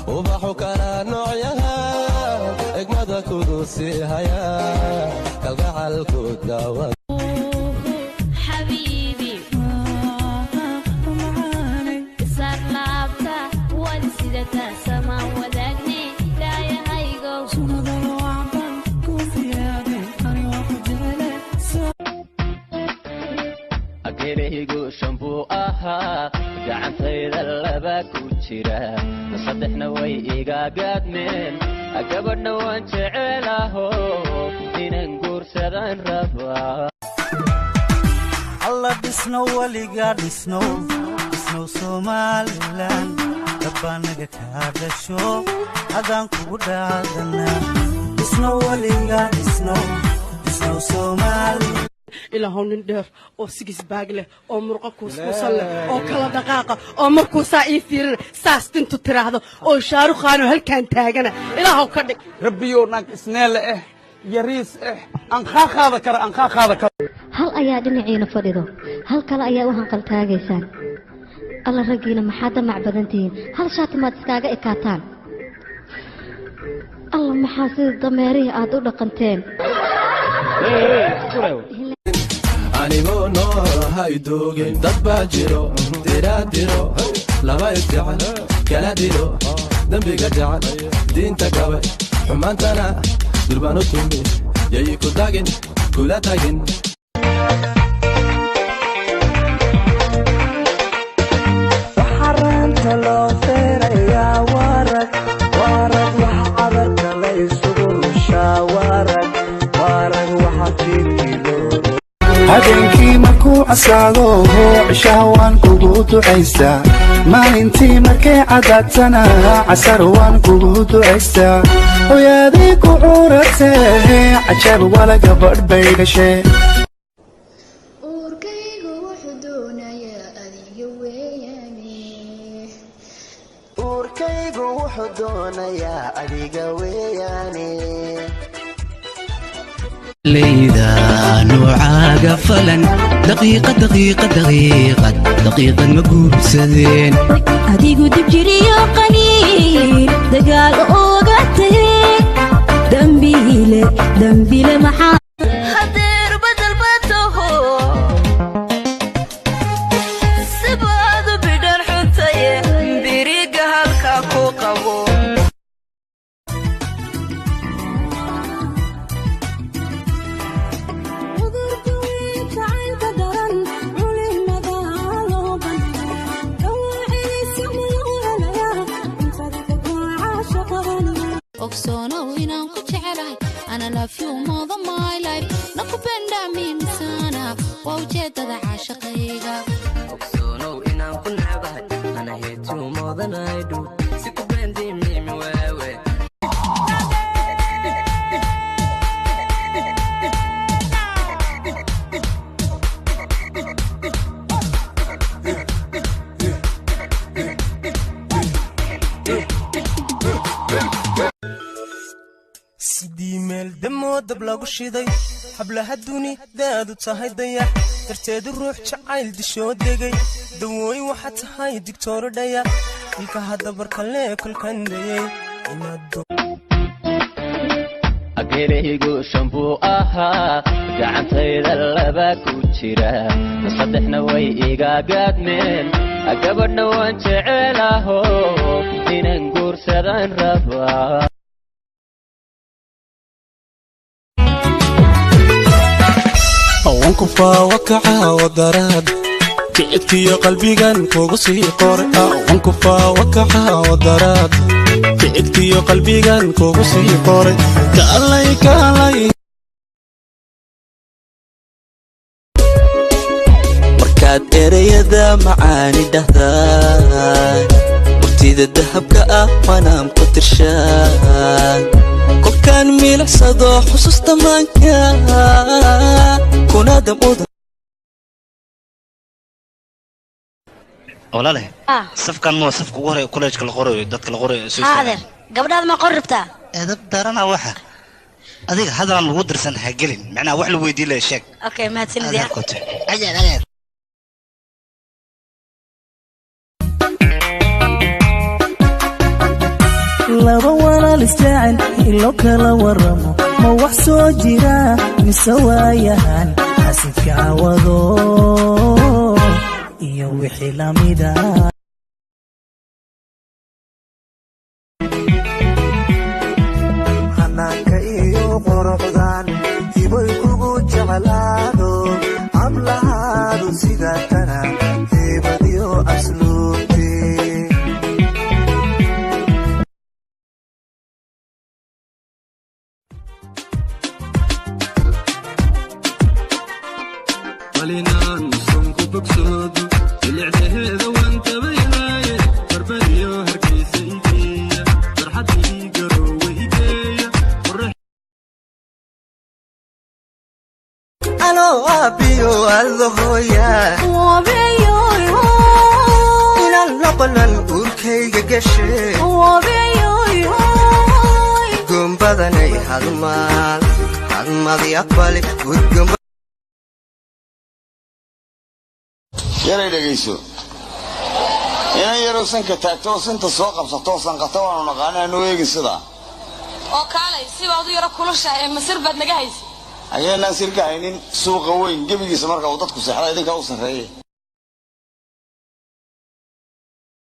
وبحك على نوعها اجمد كدوسي هيا كالقع الكدوة حبيبي صار لابتا ونسيدتا سما وداقني لا يهيقو سنضل وعبان كوفيادي أنا وحجالي أكيريقو شنبو أها قعن سيدا اللباكو جيرا صدحنا ويقا قادمين أقبرنا وانشعلاهو دينا نقور سدان ربا الله دسنو وليقا دسنو سوماليلان دبانك كادشو هدان كودا هدنا دسنو وليقا دسنو سوماليلان إلى هون ندير أو سجس باقله أو مرقكوس وصل أو كلا دقاقة أو مركوسا يفير ساستن تتراهذا أو شاروخ خانو هل كان تاجنا إلى هون كذا ربيونك سنال يريس أنخاخ هذا كر أنخاخ هذا كر هل أياد نعين فريضة هل كلا أياد وهنقل تاجيسان الله رجينا محادا مع بدنتين هل شاتمات تاجا إكاتان الله محاسد ضميري أدو لقنتين anigoo nool hay doogin dad baa jiro diraa diro laba isgacan kala dilo dembiga jacan diinta gabe xumaantana durbaan u tumi yay ku tagin kula tagin waxaranta loo feerayaa warag wax cadarka la isugu rushaa warag waxa fiirkilo habeenkii markuu casaado cishaha waan kugu ducaystaa maalintii markay cadaadtana casar waan kugu ducaystaa hooyadii ku curatee cajab wala gabadh bay dhashee uurkaygu wuxuu doonayaa adiga weeyaane uurkaygu wuxuu doonayaa adiga weeyaane ليدا نوعاق فلن دقيقة مقوب سدين adigu dib jiriyo qaniin dagaal oogatay dambiile maxaa hadeer badal bataho sibaadu bidhan xuntaye biriga halka ku qabo ogsoonow inaan ku jecelahay ana love you more than my life nakupenda mimi sana waa ujeedada caashaqayga ogsoonow inaan ku neebahay ana hate you more than I do sikubendi mimi wewe sidii meel damo dab lagu shiday hablaha duni daadu tahay dayax darteedu ruux jacayl dishoo degay dawooyin waxaa tahay digtooro dhaya ilka hadda barkale kolkandayay أكيريقو شنبو أها قعن سيدا اللباكو جيرا صدحنا ويقا قادمين أقبرنا وانشعلاهو دينا نقور سدان ربا wankufa wakaca wadaraad kicibkiyo qalbigan kugu sii qore wankufa wakaca wadaraad kicibkiyo qalbigan kugu sii qore kaalay markaad ereyada macaani dhahdaa waqtida dahabka ah wanaan ku tirshaa kolkaan milicsado xusuusta maanka kuna damuda ولا له صف كان مو صف قوري كوليج كل قوري دتك القوري هذا قبل هذا ما قربته هذا درنا واحد adiga hadal lagu dirsan ha gelin macnaa wax la weydiin la sheeg okay ma hadsanidii ajaad laba walaal isjecel ilo kala waramo ma wax soo jira mise waayahan xasidka wado iyo wixii lamida hanaanka iyo quruxdan dibay kugu jeclaado hablahaadu sidaatana heebadiyo asluubti ولينان صنكو بكسودو العهد وانت بيهاي بربريو هركيسة إيديا فرحتي قرو وإيديا أنا أبيو اللهويا وابيو إلى اللبن الأوركي قشي وابيو قم بدني هالمال يقبلي وقم يلا يدقيسو يا يرو سنك تاكتو سنت سوق قبصتو سنقتو وانا نقانا نويقي صدا oo kaalay si baad u yara kulusha ee masir baad naga haysi ayay naasir ka haynin suuqa weyn gabigiisa marka uu dadku seexday idinka u sareeyay